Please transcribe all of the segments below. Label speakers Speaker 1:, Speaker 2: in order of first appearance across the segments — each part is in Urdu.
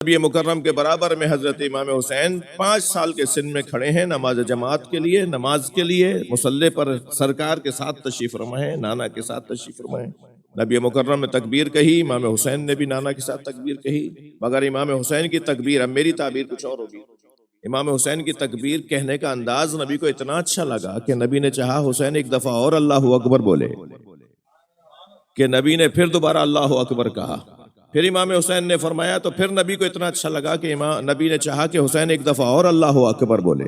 Speaker 1: نبی مکرم کے برابر میں حضرت امام حسین 5 سال کے سن میں کھڑے ہیں نماز جماعت کے لیے، نماز کے لیے مصلی پر سرکار کے ساتھ تشریف فرما ہیں، نانا کے ساتھ تشریف فرما ہیں۔ نبی مکرم نے تکبیر کہی، امام حسین نے بھی نانا کے ساتھ تکبیر کہی، مگر امام حسین کی تکبیر، اب میری تعبیر کچھ اور ہوگی، امام حسین کی تکبیر کہنے کا انداز نبی کو اتنا اچھا لگا کہ نبی نے چاہا حسین ایک دفعہ اور اللہ اکبر بولے، کہ نبی نے پھر دوبارہ اللہ اکبر کہا، پھر امام حسین نے فرمایا تو پھر نبی کو اتنا اچھا لگا کہ نبی نے چاہا کہ حسین ایک دفعہ اور اللہ اکبر بولے۔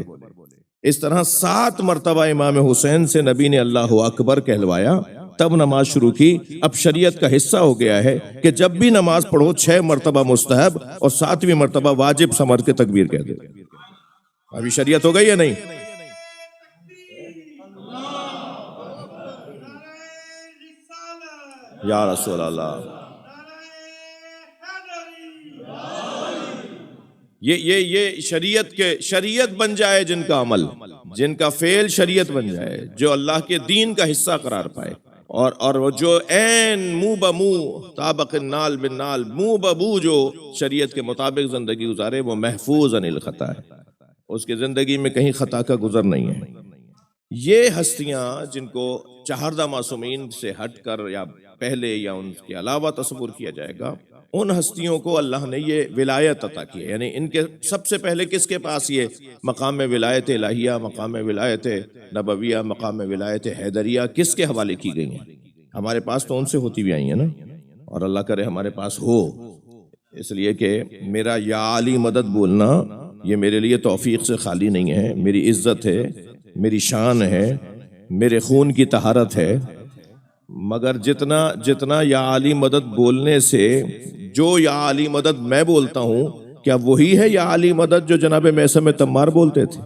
Speaker 1: اس طرح 7 مرتبہ امام حسین سے نبی نے اللہ اکبر کہلوایا، تب نماز شروع کی۔ اب شریعت کا حصہ ہو گیا ہے کہ جب بھی نماز پڑھو 6 مرتبہ مستحب اور 7ویں مرتبہ واجب سمجھ کے تکبیر کہہ دو۔ ابھی شریعت ہو گئی یا نہیں؟ یا رسول اللہ، یہ شریعت بن جائے، جن کا عمل، جن کا فعل شریعت بن جائے، جو اللہ کے دین کا حصہ قرار پائے، اور وہ جو عین منہ بمنہ طابق النال بالنال، منہ بمنہ جو شریعت کے مطابق زندگی گزارے، وہ محفوظ عن الخطا ہے، اس کی زندگی میں کہیں خطا کا گزر نہیں ہے۔ یہ ہستیاں جن کو چہاردہ معصومین سے ہٹ کر یا پہلے یا ان کے علاوہ تصور کیا جائے گا، ان ہستیوں کو اللہ نے یہ ولایت عطا کی ہے، یعنی ان کے سب سے پہلے کس کے پاس یہ مقام ولایت الہیہ، مقام ولایت نبویہ، مقام ولایت حیدریہ کس کے حوالے کی گئی ہیں؟ ہمارے پاس تو ان سے ہوتی بھی آئی ہیں نا، اور اللہ کرے ہمارے پاس ہو، اس لیے کہ میرا یا علی مدد بولنا یہ میرے لیے توفیق سے خالی نہیں ہے، میری عزت ہے، میری شان ہے، میرے خون کی طہارت ہے، مگر جتنا یا علی مدد بولنے سے جو یا علی مدد میں بولتا ہوں، کیا وہی ہے یا علی مدد جو جناب میثم تمار بولتے تھے؟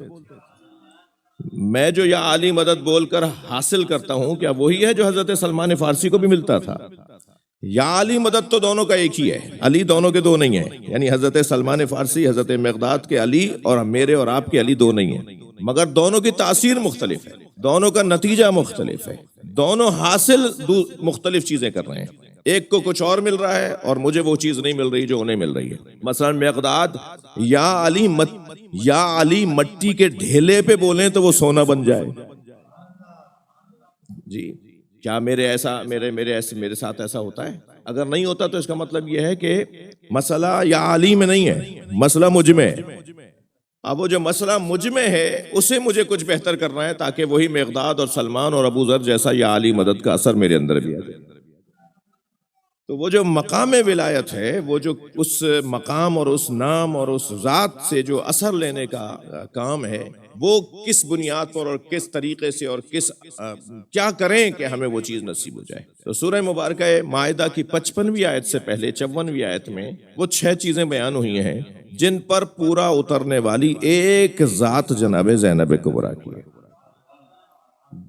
Speaker 1: میں جو یا علی مدد بول کر حاصل کرتا ہوں، کیا وہی ہے جو حضرت سلمان فارسی کو بھی ملتا تھا؟ یا علی مدد تو دونوں کا ایک ہی ہے، علی دونوں کے دو نہیں ہیں، یعنی حضرت سلمان فارسی حضرت مقداد کے علی اور میرے اور آپ کے علی دو نہیں ہیں، مگر دونوں کی تاثیر مختلف ہے، دونوں کا نتیجہ مختلف ہے، دونوں حاصل مختلف چیزیں کر رہے ہیں، ایک کو کچھ اور مل رہا ہے اور مجھے وہ چیز نہیں مل رہی جو انہیں مل رہی ہے۔ مثلا مقداد یا علی مٹی کے ڈھیلے پہ بولیں تو وہ سونا بن جائے، جی کیا میرے ساتھ ایسا ہوتا ہے؟ اگر نہیں ہوتا تو اس کا مطلب یہ ہے کہ مسئلہ یا علی میں نہیں ہے، مسئلہ مجھ میں ہے۔ اب وہ جو مسئلہ مجھ میں ہے اسے مجھے کچھ بہتر کرنا ہے تاکہ وہی مقداد اور سلمان اور ابو ذر جیسا یا علی مدد کا اثر میرے اندر بھی آ جائے۔ تو وہ جو مقام ولایت ہے، وہ جو اس مقام اور اس نام اور اس ذات سے جو اثر لینے کا کام ہے، وہ کس بنیاد پر اور کس طریقے سے اور کیا کریں کہ ہمیں وہ چیز نصیب ہو جائے۔ تو سورہ مبارکہ مائدہ کی 55ویں آیت سے پہلے 54ویں آیت میں وہ 6 چیزیں بیان ہوئی ہیں جن پر پورا اترنے والی ایک ذات جناب زینب کبریٰ کی ہے۔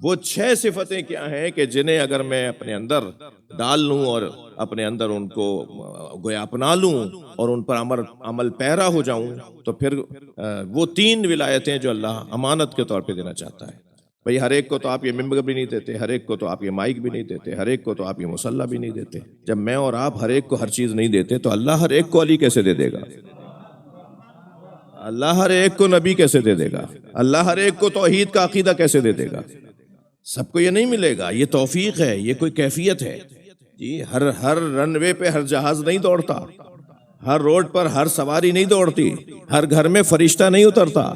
Speaker 1: وہ 6 صفتیں کیا ہیں کہ جنہیں اگر میں اپنے اندر ڈال لوں اور اپنے اندر ان کو گویا اپنا لوں اور ان پر عمل پیرا ہو جاؤں تو پھر وہ 3 ولایتیں جو اللہ امانت کے طور پہ دینا چاہتا ہے۔ بھئی ہر ایک کو تو آپ یہ ممبر بھی نہیں دیتے، ہر ایک کو تو آپ یہ مائک بھی نہیں دیتے، ہر ایک کو تو آپ یہ مصلی بھی نہیں دیتے۔ جب میں اور آپ ہر ایک کو ہر چیز نہیں دیتے تو اللہ ہر ایک کو علی کیسے دے دے گا؟ اللہ ہر ایک کو نبی کیسے دے دے گا؟ اللہ ہر ایک کو توحید کا عقیدہ کیسے دے دے گا؟ سب کو یہ نہیں ملے گا، یہ توفیق ہے، یہ کوئی کیفیت ہے جی۔ ہر رن وے پہ ہر جہاز نہیں دوڑتا، ہر روڈ پر ہر سواری نہیں دوڑتی، ہر گھر میں فرشتہ نہیں اترتا،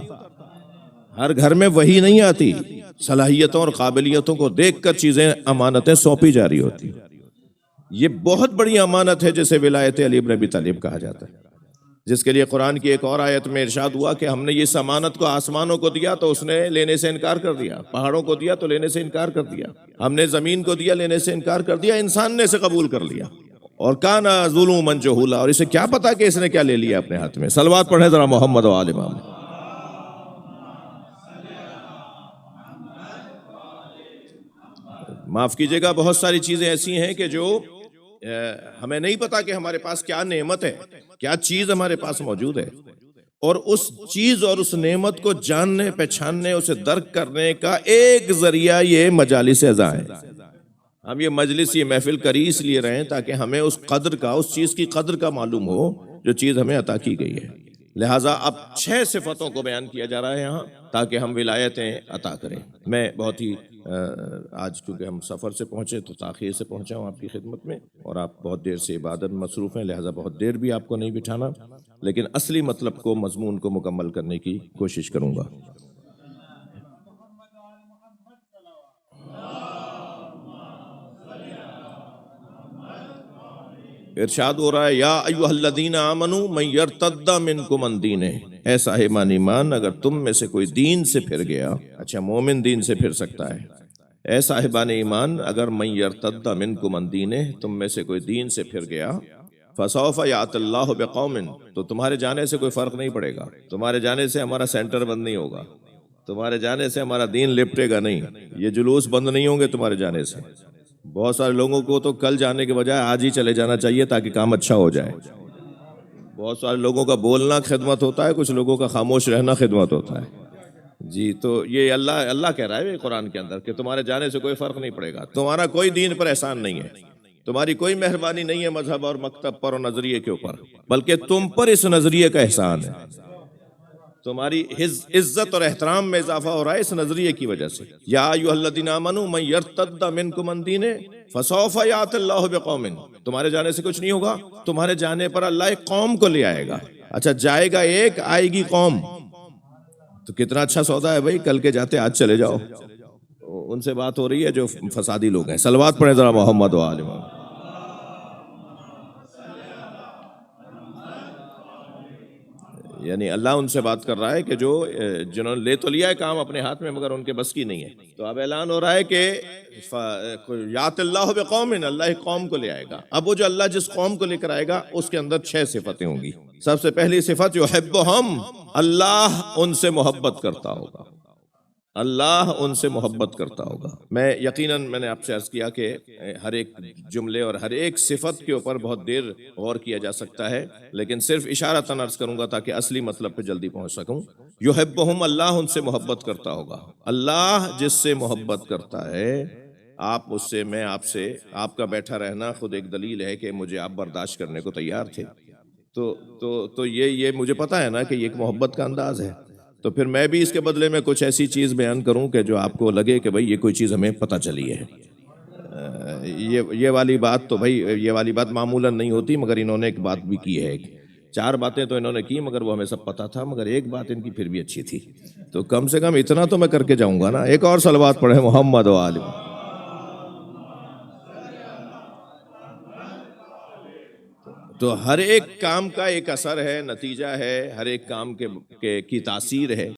Speaker 1: ہر گھر میں وحی نہیں آتی، صلاحیتوں اور قابلیتوں کو دیکھ کر چیزیں امانتیں سونپی جا رہی ہوتی۔ یہ بہت بڑی امانت ہے جسے ولایت علی بن ابی طالب کہا جاتا ہے، جس کے لیے قرآن کی ایک اور آیت میں ارشاد ہوا کہ ہم نے اس امانت کو آسمانوں کو دیا تو اس نے لینے سے انکار کر دیا، پہاڑوں کو دیا تو لینے سے انکار کر دیا، ہم نے زمین کو دیا لینے سے انکار کر دیا، انسان نے اسے قبول کر لیا، اور کانا ظلوما جہولا، اور اسے کیا پتا کہ اس نے کیا لے لیا اپنے ہاتھ میں۔ صلوات پڑھیں ذرا محمد و آل محمد۔ معاف کیجئے گا، بہت ساری چیزیں ایسی ہیں کہ جو ہمیں نہیں پتا کہ ہمارے پاس کیا نعمت ہے، کیا چیز ہمارے پاس موجود ہے، اور اس چیز اور اس نعمت کو جاننے پہچاننے اسے درک کرنے کا ایک ذریعہ یہ مجالس اعزاں ہے۔ ہم یہ مجلس یہ محفل کری اس لیے رہیں تاکہ ہمیں اس قدر کا، اس چیز کی قدر کا معلوم ہو جو چیز ہمیں عطا کی گئی ہے۔ لہٰذا اب 6 صفتوں کو بیان کیا جا رہا ہے یہاں تاکہ ہم ولایتیں عطا کریں۔ میں بہت ہی آج کیونکہ ہم سفر سے پہنچے تو تاخیر سے پہنچا ہوں آپ کی خدمت میں، اور آپ بہت دیر سے عبادت میں مصروف ہیں، لہٰذا بہت دیر بھی آپ کو نہیں بٹھانا، لیکن اصلی مطلب کو، مضمون کو مکمل کرنے کی کوشش کروں گا۔ ارشاد ہو رہا ہے یا ایھا الذین آمنوا من یرتد منکم عن دینہ، اے صاحبان ایمان اگر تم میں سے کوئی دین سے پھر گیا، اچھا مومن دین سے پھر سکتا ہے، اے صاحبان ایمان اگر من یرتد منکم عن دینہ، تم میں سے کوئی دین سے پھر گیا، فسوف یأتی اللہ بقوم، تو تمہارے جانے سے کوئی فرق نہیں پڑے گا، تمہارے جانے سے ہمارا سینٹر بند نہیں ہوگا، تمہارے جانے سے ہمارا دین لپٹے گا نہیں، یہ جلوس بند نہیں ہوں گے تمہارے جانے سے۔ بہت سارے لوگوں کو تو کل جانے کے بجائے آج ہی چلے جانا چاہیے تاکہ کام اچھا ہو جائے۔ بہت سارے لوگوں کا بولنا خدمت ہوتا ہے، کچھ لوگوں کا خاموش رہنا خدمت ہوتا ہے۔ جی تو یہ اللہ کہہ رہا ہے قرآن کے اندر کہ تمہارے جانے سے کوئی فرق نہیں پڑے گا، تمہارا کوئی دین پر احسان نہیں ہے، تمہاری کوئی مہربانی نہیں ہے مذہب اور مکتب پر اور نظریے کے اوپر، بلکہ تم پر اس نظریے کا احسان ہے، تمہاری عزت اور احترام میں اضافہ ہو رہا ہے اس نظریے کی وجہ سے۔ یا ایھا الذین آمنوا من یرتد منکم عن دینہ فسوف یأتی اللہ بقوم، تمہارے جانے سے کچھ نہیں ہوگا، تمہارے جانے پر اللہ ایک قوم کو لے آئے گا۔ اچھا جائے گا ایک، آئے گی قوم، تو کتنا اچھا سودا ہے بھائی، کل کے جاتے آج چلے جاؤ۔ ان سے بات ہو رہی ہے جو فسادی لوگ ہیں۔ صلوات پڑھیں ذرا محمد و آل محمد۔ یعنی اللہ ان سے بات کر رہا ہے کہ جو جنہوں نے لے تو لیا ہے کام اپنے ہاتھ میں مگر ان کے بس کی نہیں ہے، تو اب اعلان ہو رہا ہے کہ یأتی اللہ بقوم، اللہ ایک قوم کو لے آئے گا۔ اب وہ جو اللہ جس قوم کو لے کر آئے گا اس کے اندر 6 صفتیں ہوں گی۔ سب سے پہلی صفت یحبہم، اللہ ان سے محبت کرتا ہوگا، اللہ ان سے محبت کرتا ہوگا۔ میں یقیناً میں نے آپ سے عرض کیا کہ ہر ایک جملے اور ہر ایک صفت کے اوپر بہت دیر غور کیا جا سکتا ہے، لیکن صرف اشارتاً عرض کروں گا تاکہ اصلی مطلب پہ جلدی پہنچ سکوں۔ یحبہم، اللہ ان سے محبت کرتا ہوگا۔ اللہ جس سے محبت کرتا ہے، آپ اس سے، میں آپ سے، آپ کا بیٹھا رہنا خود ایک دلیل ہے کہ مجھے آپ برداشت کرنے کو تیار تھے، تو یہ مجھے پتا ہے نا کہ یہ ایک محبت کا انداز ہے، تو پھر میں بھی اس کے بدلے میں کچھ ایسی چیز بیان کروں کہ جو آپ کو لگے کہ بھئی یہ کوئی چیز ہمیں پتہ چلی ہے۔ یہ والی بات تو بھئی یہ والی بات معمولاً نہیں ہوتی، مگر انہوں نے ایک بات بھی کی ہے، 4 باتیں تو انہوں نے کی مگر وہ ہمیں سب پتہ تھا، مگر ایک بات ان کی پھر بھی اچھی تھی، تو کم سے کم اتنا تو میں کر کے جاؤں گا نا۔ ایک اور صلوات پڑھیں محمد و آل محمد۔ تو ہر ایک کام کا ایک اثر ہے، نتیجہ ہے، ہر ایک کام کی تاثیر ہے۔